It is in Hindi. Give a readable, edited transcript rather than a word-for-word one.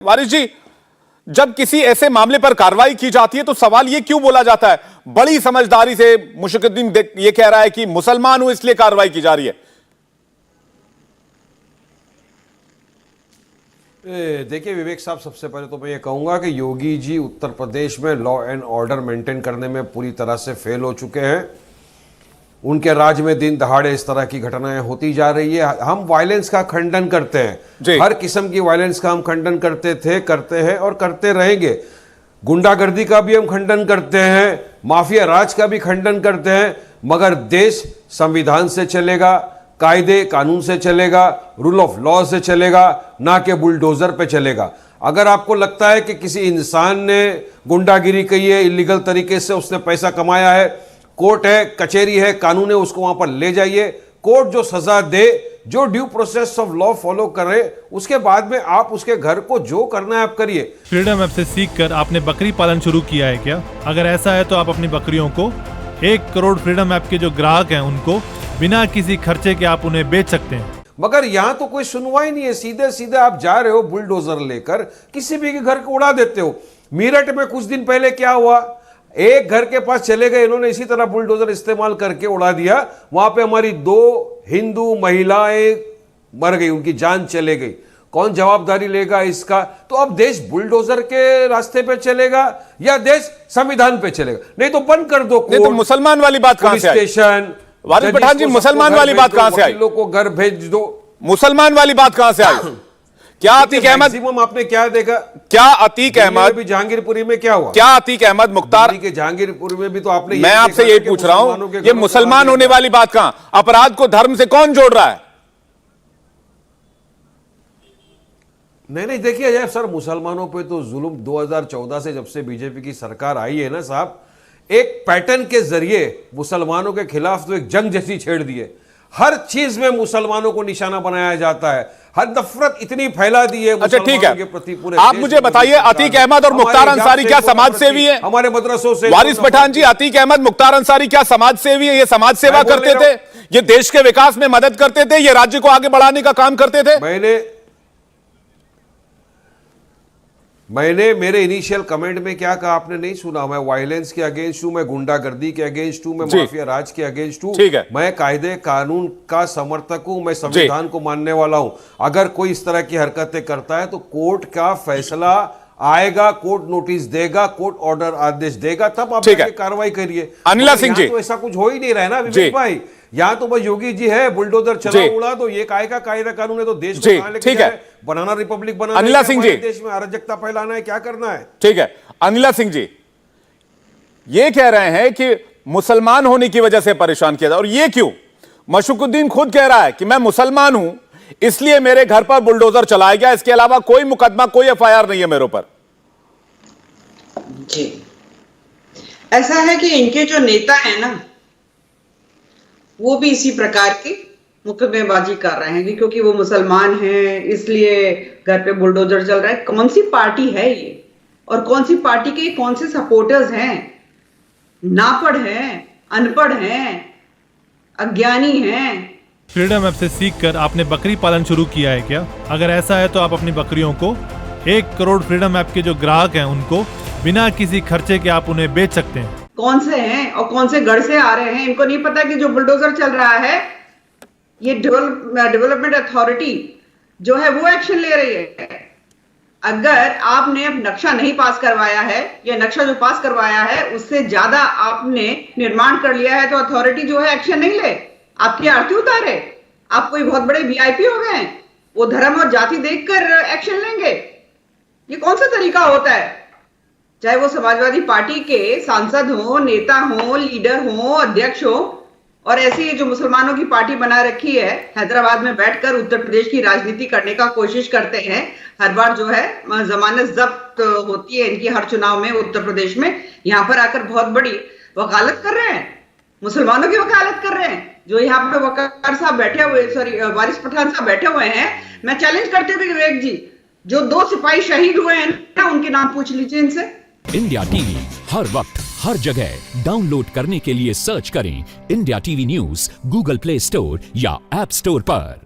वारिस जी, जब किसी ऐसे मामले पर कार्रवाई की जाती है तो सवाल यह क्यों बोला जाता है, बड़ी समझदारी से मुशक्किद्दीन ये कह रहा है कि मुसलमान हूं इसलिए कार्रवाई की जा रही है। देखिए विवेक साहब, सबसे पहले तो मैं ये कहूंगा कि योगी जी उत्तर प्रदेश में लॉ एंड ऑर्डर मेंटेन करने में पूरी तरह से फेल हो चुके हैं। उनके राज में दिन दहाड़े इस तरह की घटनाएं होती जा रही है। हम वायलेंस का खंडन करते हैं, हर किस्म की वायलेंस का हम खंडन करते थे, करते हैं और करते रहेंगे। गुंडागर्दी का भी हम खंडन करते हैं, माफिया राज का भी खंडन करते हैं, मगर देश संविधान से चलेगा, कायदे कानून से चलेगा, रूल ऑफ लॉ से चलेगा, ना कि बुलडोजर पे चलेगा। अगर आपको लगता है कि किसी इंसान ने गुंडागिरी की है, इलीगल तरीके से उसने पैसा कमाया है, कोर्ट है, कचहरी है, कानून है, उसको वहां पर ले जाइए। कोर्ट जो सजा दे, जो due process of law follow करे, उसके बाद में आप उसके घर को जो करना है आप करिए। फ्रीडम ऐप से सीखकर आपने बकरी पालन शुरू किया है क्या? अगर ऐसा है तो आप अपनी बकरियों को 1 करोड़ फ्रीडम ऐप के जो ग्राहक हैं उनको बिना किसी खर्चे के आप उन्हें बेच सकते हैं। मगर यहां तो कोई सुनवाई नहीं है, सीधे सीधे आप जा रहे हो बुलडोजर लेकर किसी भी के घर को उड़ा देते हो। मेरठ में कुछ दिन पहले क्या हुआ, एक घर के पास चले गए, इन्होंने इसी तरह बुलडोजर इस्तेमाल करके उड़ा दिया। वहां पे हमारी 2 हिंदू महिलाएं मर गई, उनकी जान चले गई। कौन जवाबदारी लेगा इसका? तो अब देश बुलडोजर के रास्ते पे चलेगा या देश संविधान पे चलेगा? नहीं तो बंद कर दो। नहीं तो मुसलमान वाली बात कहां से आई? स्टेशन वारिस पठान जी, मुसलमान वाली बात कहां से आई? लोगों को घर भेज दो। मुसलमान वाली बात कहां से आई? क्या अतीक अहमद, आपने क्या देखा? क्या अतीक अहमद भी जहांगीरपुरी में क्या हुआ? क्या अतीक अहमद मुख्तार के जहांगीरपुरी में भी तो आपने, मैं आपसे यही पूछ रहा हूं, ये मुसलमान होने वाली बात कहां? अपराध को धर्म से कौन जोड़ रहा है? नहीं देखिए यार सर, मुसलमानों पे तो जुल्म 2014 से जब से बीजेपी की सरकार आई है ना साहब, एक पैटर्न के जरिए मुसलमानों के खिलाफ तो एक जंग जैसी छेड़ दी है। हर चीज में मुसलमानों को निशाना बनाया जाता है, हर नफरत इतनी फैला दी है। अच्छा ठीक है, के प्रति पूरे आप मुझे बताइए, अतीक अहमद और मुख्तार अंसारी क्या समाज सेवी है? हमारे मदरसों से वारिस पठान जी, अतीक अहमद मुख्तार अंसारी क्या समाज सेवी है? ये समाज सेवा करते थे, ये देश के विकास में मदद करते थे, ये राज्य को आगे बढ़ाने का काम करते थे। मैंने मेरे इनिशियल कमेंट में क्या कहा आपने नहीं सुना? मैं वायलेंस के अगेंस्ट हूं, मैं गुंडागर्दी के अगेंस्ट हूं, मैं माफिया राज के अगेंस्ट हूं, मैं कायदे कानून का समर्थक हूं, मैं संविधान को मानने वाला हूं। अगर कोई इस तरह की हरकतें करता है तो कोर्ट का फैसला आएगा, कोर्ट नोटिस देगा, कोर्ट ऑर्डर आदेश देगा, तब आप कार्रवाई करिए। अनिला सिंह जी, तो ऐसा कुछ हो ही नहीं रहा है ना विवेक भाई। यहाँ तो बस योगी जी है, बुलडोजर चला उड़ा दो, ये काय का कायदा कानून है तो देश को कहां लेके जाए? बनाना रिपब्लिक बनाना, अनिला सिंह जी, देश में अराजकता फैलाना है, क्या करना है? ठीक है, अनिला सिंह जी ये कह रहे हैं कि मुसलमान होने की वजह से परेशान किया था, और ये क्यों? मशुकुद्दीन खुद कह रहा है कि मैं मुसलमान हूं इसलिए मेरे घर पर बुलडोजर चलाया गया, इसके अलावा कोई मुकदमा, कोई एफआईआर नहीं है मेरे ऊपर। जी, ऐसा है कि इनके जो नेता है ना, वो भी इसी प्रकार की मुकदमेबाजी कर रहे हैं कि क्योंकि वो मुसलमान हैं इसलिए घर पे बुलडोजर चल रहा है। कौन सी पार्टी है ये, और कौन सी पार्टी के कौन से सपोर्टर्स हैं? नापढ़ हैं, अनपढ़ हैं, अज्ञानी हैं। फ्रीडम ऐप से सीखकर आपने बकरी पालन शुरू किया है क्या? अगर ऐसा है तो आप अपनी बकरियों को 1 करोड़ फ्रीडम ऐप के जो ग्राहक हैं उनको बिना किसी खर्चे के आप उन्हें बेच सकते हैं। कौन से हैं और कौन से गढ़ से आ रहे हैं? इनको नहीं पता कि जो बुलडोजर चल रहा है ये डेवलपमेंट अथॉरिटी जो है वो एक्शन ले रही है। अगर आपने नक्शा नहीं पास करवाया है या नक्शा जो पास करवाया है उससे ज्यादा आपने निर्माण कर लिया है तो अथॉरिटी जो है एक्शन नहीं ले, आपकी आरती उतारे। आप कोई बहुत बड़े वीआईपी हो गए हैं, वो धर्म और जाति देखकर एक्शन लेंगे? ये कौन सा तरीका होता है? चाहे वो समाजवादी पार्टी के सांसद हो, नेता हो, लीडर हो, अध्यक्ष हो, और ऐसी जो मुसलमानों की पार्टी बना रखी है, हैदराबाद में बैठकर उत्तर प्रदेश की राजनीति करने का कोशिश करते हैं। हर बार जो है जमानत जब्त होती है इनकी हर चुनाव में उत्तर प्रदेश में। यहाँ पर आकर बहुत बड़ी वकालत कर रहे हैं, मुसलमानों की वकालत कर रहे हैं। जो यहाँ पे वकार साहब बैठे हुए, वारिस पठान साहब बैठे हुए हैं, मैं चैलेंज करती हूँ विवेक जी, जो 2 सिपाही शहीद हुए हैं ना, उनके नाम पूछ लीजिए इनसे। इंडिया टीवी हर वक्त हर जगह डाउनलोड करने के लिए सर्च करें India TV news Google play store या ऐप स्टोर पर।